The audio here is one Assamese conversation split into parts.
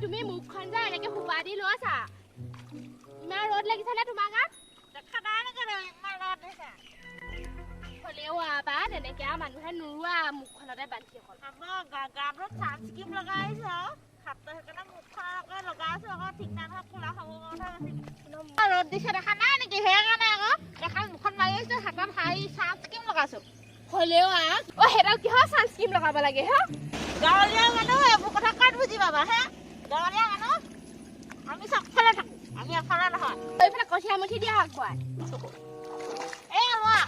তুমি মুখখন যা এনেকে হুপা দি লৈছা ইমান ৰ'দ লাগিছে নে তোমাৰ গাত দেখা নাই নেকি ইমান ৰ'দ দিছে হ'লেও আবা তেনেকে মানুহে নোৰোৱা মুখখনতে বান্ধি অকল আমাৰ গাটো চানস্ক্ৰীম লগাই আহিছো আৰু হাতটো সেইকাৰণে মুখখন আকৌ লগাই আছো আকৌ ঠিক নাই নহয় কোলা হ'ব কথা ৰ'দ দিছে দেখা নাই নেকি সেইকাৰণে আকৌ এখন মুখখন মাৰি আহিছো হাতত চানস্ক্ৰীম লগাইছো হ'লেও সেইডাল কিহৰ চানস্ক্ৰীম লগাব লাগে হে গাঁৱলীয়া মানুহ এইবোৰ কথা কাট বুজি পাবা হে গাঁৱলীয়া মানুহ আমি চবফালে থাকো আমি এফালে নহয় এইফালে কঠীয়া মুঠি দিয়া হওক খুৱাই এই লোৱা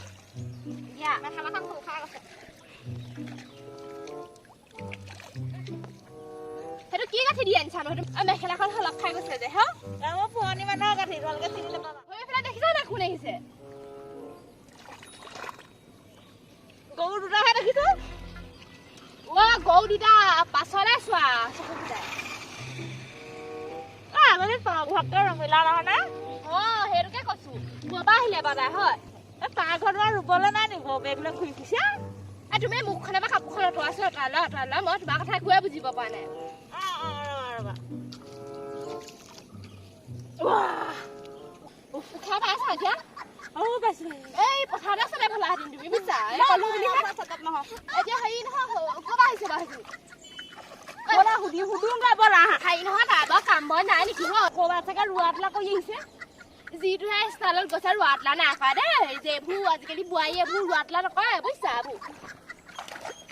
দিয়া মেখেলাখন খুব খাই গৈছে সেইটো কি গাঁঠি দি আনিছা সেইটো মেখেলাখন হলক খাই গৈছে যে হে মই পুৰণি মানুহৰ গাঁঠি তোমালোকে চিনি নাপাবা এইফালে দেখিছা না কোন আহিছে গৰু দুটাহে দেখিছো গৰু দুটা পাছলে চোৱা চকু ফুটাই আগতে ঘৰতে ৰমিলা নহয় নে সেইটোকে কৈছো পুৱাবা আহিলে বাদাই হয় তাৰ ঘৰত ৰুবলৈ নাই নি বেগ লৈ ঘূৰি ফুৰিছে তুমি মুখখনে বা কাপোৰখন অঁতৰাইছো অঁতৰালে মই তোমাৰ কথা একোৱে বুজিব পৰা নাই ৰবা খাই পাইছা এতিয়া পাইছো এই পথাৰতে চালে ভাল আহে তুমি বুজিছা এতিয়া হেৰি নহয় ক'বা আহিছে বাৰু হেৰি নহয় তাৰ বাৰু কাম বন নাই নেকি হয় ক'ৰবাত চাগে ৰোৱা তোলা কৰি আহিছে যিটোহে ষ্টাইলত গৈছে ৰোৱা তোলা নাই কৰা দেই যে এইবোৰ আজিকালি বোৱাৰী এইবোৰ ৰোৱা তোলা নকৰে বুজিছা এইবোৰ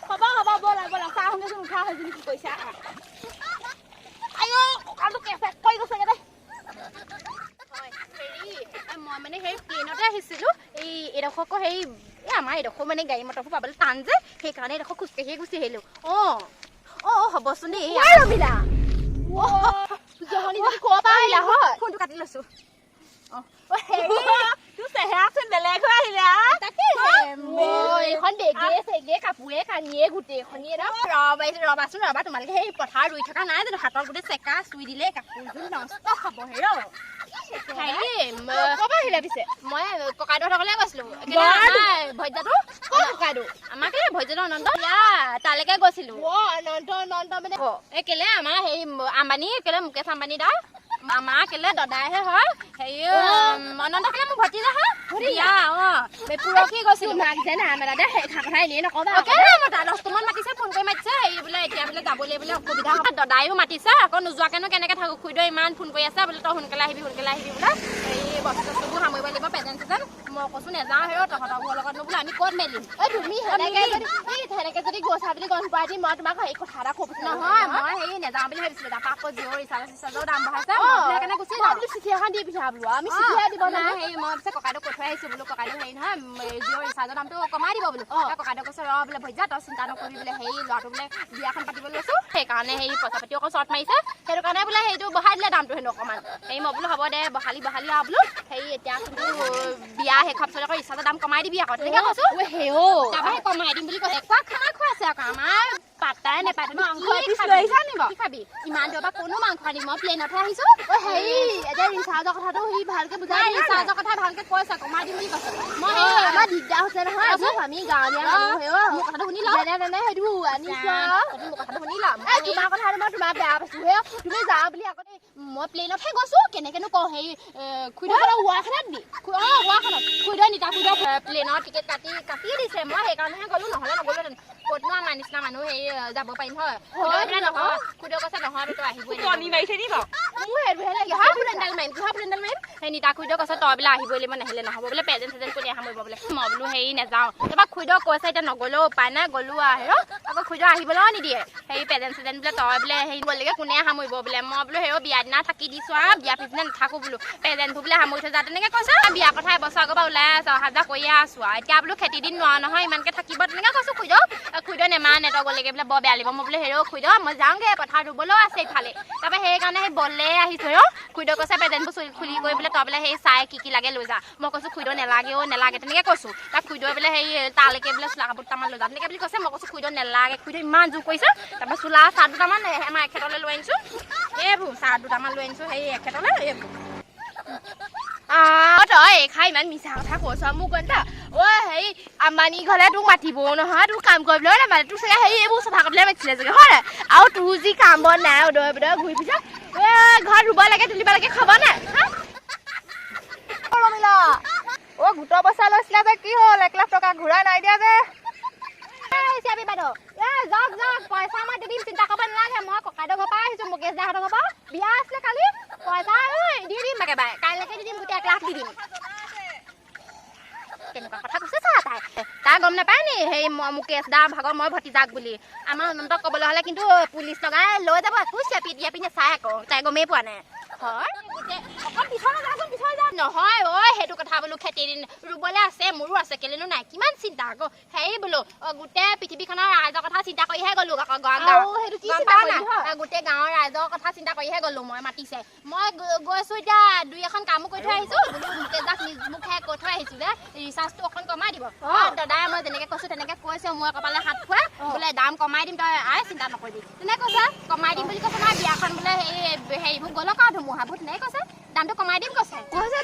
হ'ব ব'লা চাহ শুনিছোন উঠা হৈছে কি কৈছা কঁকালটো কেঁচেক পৰি গৈছেগে দেই মই মানে সেই প্লেনতে আহিছিলো এইডোখৰকো সেই আমাৰ এইডোখৰ মানে গাড়ী মটৰবোৰ পাবলৈ টান যে সেইকাৰণে এইডোখৰ খোজকাঢ়িয়ে গুচি আহিলো হ'বচোন দেই ৰমিলা ক'ৰপৰা আহিলা হয় ফোনটো কাটি লৈছো চেহেৰাচোন বেলেগ হৈ আহিলে এইখন বেগে চেগে কাপোৰে কানিয়ে গোটেইখনিয়ে ৰবাচোন তোমালোকে সেই পথাৰ ৰুই থকা নাই জানো হাতত গোটেই চেকা চুই দিলে কাপোৰযোৰ নষ্ট হ'ব মই ককাইদেউহঁতৰ ঘৰলৈ গৈছিলো ভজ্যাটো ককাইদেউ আমাক ভজ্যাটো অনন্ত তালৈকে গৈছিলো অনন্ত মানে এই কেলে আমাৰ সেই আম্বানী কেলে মুকেশ আম্বানী দা আমাৰ কেলে দদাইহে হয় হেৰি অনন্ত কেলে মোৰ ভতিজা হয় পুৰখি গৈছিলো মাক যে নাম এটা দে সেই কথা এনেই নকবা দহটামান মাতিছে ফোন কৰি মাতিছে হেৰি বোলে এতিয়া বোলে যাবলৈ বোলে অসুবিধা হ'ব দদাইও মাতিছে আকৌ নোযোৱাকেনো কেনেকে থাকো খুৰীদেউ ইমান ফোন কৰি আছে বোলে তই সোনকালে আহিবি বোলে এই বস্তু চস্তুবোৰ সামৰিব লাগিব প্ৰেজেণ্ট চেজেণ্ট মই কৈছো নেযাওঁ হেৰ তহঁতৰ ঘৰৰ লগত বোলে আমি ক'ত মেলিম তুমি সেনেকে যদি গৈছা বুলি গম পাই দিম মই তোমাক সেই কথা এটা কৈছো নহয় মই হেৰি নেযাওঁ বুলি ভাবিছিলো তাৰপৰা আকৌ জিঅ' ৰিচাৰ্জৰ দাম বঢ়াইছে সেইকাৰণে গুচি যাওঁ বোলো চিঠি এখন দি পিঠা বোলো আমি চিঠিহে দিব নাই সেই মই পিছে ককাইদেউক কৈ থৈ আহিছো বোলো ককাইদেউ হেৰি নহয় জিঅ' ৰিচাৰ্জৰ দামটো কমাই দিব বোলো ককাইদেউ কৈছে ৰ বোলে ভজ্যা তই চিন্তা নকৰিবি বোলে সেই ল'ৰাটো বোলে বিয়াখন পাতিবলৈ লৈছো সেইকাৰণে সেই পইচা পাতি অকণ চৰ্ট মাৰিছে সেইটো কাৰণে বোলে সেইটো বঢ়াই দিলে দামটো হেনো অকণমান সেই মই বোলো হ'ব দে বহালি আৰু বোলো সেই এতিয়া কিন্তু বিয়া শেষ হোৱাৰ পিছত আকৌ ৰিচাৰ্জৰ দাম কমাই দিবি আকৌ তেনেকৈ কৈছো তাৰপৰা সেই কমাই দিম বুলি কৈছে একোৱা খানা খুৱাইছে আকৌ আমাৰ পাত্তাই নেপায় খাবি ইমান দূৰৰ পৰা কোনো মাংস আনিম মই প্লেনতহে আহিছো হেৰি এতিয়া ৰিচাৰ্জৰ কথাটো সি ভালকে বুজাই ৰিচাৰ্জৰ কথা ভালকে কৈছে কমাই দিম বুলি কৈছে মই আমাৰ দিগদাৰ হৈছে নহয় আমি গাঁৱলীয়া মানুহ মোৰ কথাটো শুনি লওঁ সেইটো আনিছো মোৰ কথাটো শুনি লম তোমাৰ কথাটো মই তোমাৰ বেয়া পাইছো তুমি যাওঁ বুলি আগতে মই প্লেনতহে গৈছো কেনেকেনো কওঁ হেৰি খুৰীদেউ ৱাখনত নি ৱাখনত খুৰীদেউ নিতা খুৰীদেউ প্লেনৰ টিকেট কাটি দিছে মই সেইকাৰণেহে গ'লো নহ'লে নগ'লো ক'তনো আমাৰ নিচিনা মানুহ হেৰি যাব পাৰিম হয় নহয় খুৰীদেউ কৈছে নহয় তই আহিবই সেই নিতা খুৰীদেউ কৈছে তই বোলে আহিবই লাগিব নাহিলে নহ'ব বোলে প্ৰেজেণ্ট চেজেণ্ট কৰি সামৰিব বোলে মই বোলো হেৰি নাযাওঁ তাৰপৰা খুৰীদেউ কৈছে এতিয়া নগ'লেও উপায় নাই গ'লো আৰু আকৌ খুৰীদেউ আহিবলৈও নিদিয়ে সেই প্ৰেজেণ্ট চেজেণ্ট বোলে তই বোলে হেৰি গ'লেগে কোনে সামৰিব বোলে মই বোলো সেই বিয়া দিনা থাকি দিছোঁ আৰু বিয়া পিছদিনা নাথাকো বোলো প্ৰেজেণ্টবোৰ বোলে সামৰি থৈ যা তেনেকৈ কৈছে বিয়া কথা এবছৰ আগৰ পৰা ওলাই আছোঁ অহা যোৱা কৰিয়ে আছোঁ আৰু এতিয়া বোলো খেতি দিন নোৱাৰ নহয় ইমানকৈ থাকিব তেনেকৈ কৈছোঁ খুৰীদেউ নেমানে তই গ'লেগে বোলে বৰ বেয়া লাগিব মই বোলো হেৰৌ খুৰীদেউ মই যাওঁগৈ পথাৰ ৰুবলৈও আছে ইফালে তাৰপৰা সেইকাৰণে সেই বলে আহিছোঁ খুৰীদেউ কৈছে প্ৰেজেণ্টবোৰ খুলি কৰি বোলে তই বোলে সেই চাই কি লাগে লৈ যা মই কৈছোঁ খুৰীদেউ নেলাগে তেনেকৈ কৈছোঁ তাক খুৰীদেউ বোলে সেই তালৈকে বোলে চোলা কাপোৰ দুটামান লৈ যা তেনেকৈ বুলি কৈছে মই কৈছোঁ খুৰীদেউ নেলাগে খুৰীদেউ ইমান জোৰ কৰিছে তাৰপৰা চোলা চাৰ্ট দুটামান আমাৰ এখেতলৈ লৈ আনিছোঁ এইবোৰ চাৰ্ট দুটামান লৈ আনিছোঁ সেই এখেতলৈ এইবোৰ তই খাই ইমান মিছা কথা কৈছ মোক হেৰি আম্বানী ঘৰলে তোক মাতিবও নহয় তোক কাম কৰিবলৈ নামাতে তোক চাগে হেৰি এইবোৰ চফা কৰিবলৈ মাতিছিলে চাগে হয় আৰু তোৰ যি কাম বন নাই উদয় ঘূৰি ফুৰিছ ঘৰত ৰুব লাগে তুলিব লাগে খাব নাই ৰমিলা গোটৰ পইচা লৈছিলা যে কি হ'ল 1 লাখ টকা ঘূৰাই নাই দিয়া যে হিচাপি বাইদেউ যাওক যাওক পইচা মই দি দিম চিন্তা কৰিব নালাগে মই ককাইদেউ ঘৰৰ পৰা আহিছোঁ মুকেশ দাহঁতৰ ঘৰৰ পৰা বিয়া আছিলে কালি পইচা দি দিম একেবাৰে কাইলৈকে দি দিম গোটেই 1 লাখ দি দিম কেনেকুৱা কথা কৈছে তাই গম নাপায় নি সেই মুকেশ দা ভাগৰ মই ভতিজাক বুলি আমাৰ অনন্তক ক'বলৈ হ'লে কিন্তু পুলিচ লগাই লৈ যাব একো চেপি দিয়া পিনে চাই আকৌ তাই গমেই পোৱা নাই নহয় ঐ সেইটো কথা বোলো খেতি দিন ৰুবলৈ আছে মোৰো আছে কেলেনো নাই কিমান চিন্তা আকৌ হেৰি বোলো গোটেই পৃথিৱীখনৰ ৰাইজৰ কথা চিন্তা কৰিহে গ'লো আকৌ গোটেই গাঁৱৰ ৰাইজৰ কথা চিন্তা কৰিহে গ'লো মই মাতিছে মই গৈছো এতিয়া 2-এখন কামো কৰি থৈ আহিছো বোলো মুকেশ দাক নিজ মুখে কৈ থৈ আহিছো যে ৰিচাৰ্জটো অকণ কমাই দিব দাদাই মই যেনেকে কৈছো তেনেকে কৈছে মই কপালে হাত খুৱাই বোলে দাম কমাই দিম তই আই চিন্তা নকৰিবি তেনেকে কৈছে কমাই দিম বুলি কৈছে নহয় বিয়াখন বোলে হেৰিবোৰ গ'লক আৰু ধুমুহাবোৰ তেনেকে কৈছে দামটো কমাই দিম কৈছে কৈছে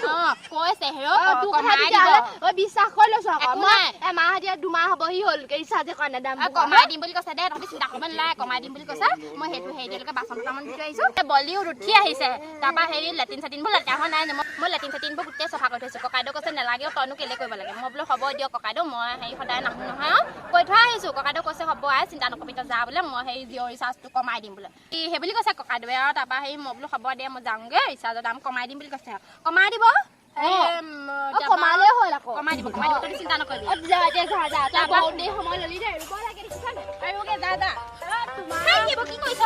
বিশ্বাস কৰি লৈছো মই এমাহ এতিয়া 2 মাহ হ'বহি হ'ল ৰিচাৰ্জে কৰা নাই দাম কমাই দিম বুলি কৈছে দে তহঁতি চিন্তা কৰিব নালাগে কমাই দিম বুলি কৈছে মই সেইটো হেৰিলৈকে বাচন বৰ্তমান দি থৈ আহিছো বলিউড উঠি আহিছে তাৰপৰা হেৰি লেট্ৰিন চেটিনবোৰ লেতেৰা হোৱা নাই মই লেট্ৰিন চেটিনবোৰ গোটেই চফা কৰি থৈছো ককাইদেউ কৈছে নালাগে তইনো কেলে কৰিব লাগে মই বোলো হ'ব দিয়ক ককাইদেউ মই হেৰি সদায় নাহো নহয় কৈ থৈ আহিছো ককাইদেউ কৈছে হ'ব আই চিন্তা নকৰিবি তই যা বোলে মই সেই জিঅ' ৰিচাৰ্জটো কমাই দিম বোলে সেই বুলি কৈছে ককাইদেৱে আৰু তাৰপৰা হেৰি মই বোলো হ'ব দে মই যাওঁগে ৰিচাৰ্জৰ দাম কমাই দিম বুলি কৈছে কমাই দিব কমালে হ'ল আকৌ কমাই দিব তই চিন্তা নকৰিবি সময় ললি দে ৰুব লাগে কি কৈছ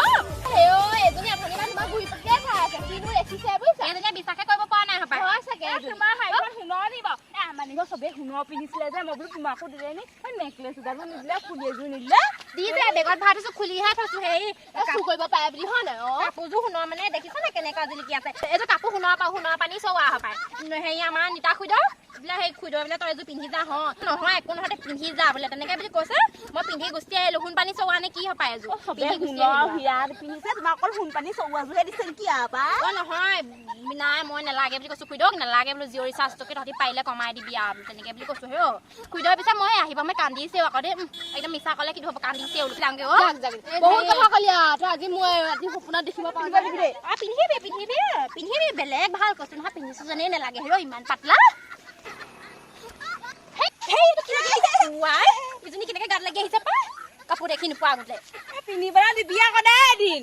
এজনী আপুনি তোমাক ঘূৰি পকিয়ে খাই আছে কিনো লেখিছে বুজিছা এজনীয়ে বিশ্বাসে কৰিব পৰা নাই হপাই তোমাৰ হাইখন সোণৰ দিব আমাৰ নিজৰ চবেই সোণৰ পিন্ধিছিলে যে মই বোলো তোমাকো দিলে নি নেকলেছ এডালো নিদিলে ফুলি এযোৰ নিদিলে দিছে বেগত ভৰাই থৈছো খুলিহে থৈছো হেৰি চুৰ কৰিব পাৰে বুলি হয় নাই কাপোৰযোৰ সোণৰ মানে দেখিছ নে কেনেকুৱা জিলিকি আছে এইযোৰ কাপোৰ সোণৰ পানী চোৱা হপাই হেৰি আমাৰ নিতা খুইদেউ বোলে সেই খুইদেউ বোলে তই এযোৰ পিন্ধি যা নহয় একো নহতে পিন্ধি যা বোলে তেনেকে বুলি কৈছে মই পিন্ধি গুচি আহিলো সোণ পানী চোৱা নে কি হপাই এযোৰ পিন্ধিছে তোমাক অকল সোণ পানী চোৱাযোৰহে দিছে নেকি নহয় নাই মই নালাগে বুলি কৈছো খুইদেউক নালাগে বোলো জিঅ' ৰিচাৰ্জটোকে তহঁতি পাৰিলে কমাই দিবি আৰু তেনেকে বুলি কৈছো হেও খুইদেউৰ পিছত মই আহিব মই কান্দিছেও আকৌ দেই একদম মিছা ক'লে কি হ'ব কান্দিছে ওলাংগে বহুত কথা ক'লি তই আজি মই ৰাতি সপোনত দেখিব পাওঁ পিন্ধিবি বেলেগ ভাল কৈছো নহয় পিন্ধিছো যেনেই নালাগে হেৰ ইমান পাতলা ইজনী কেনেকে গাত লাগি আহিছে পা কাপোৰ দেখি নোপোৱা আগতে পিন্ধিবলৈ দিবি আকৌ দে এদিন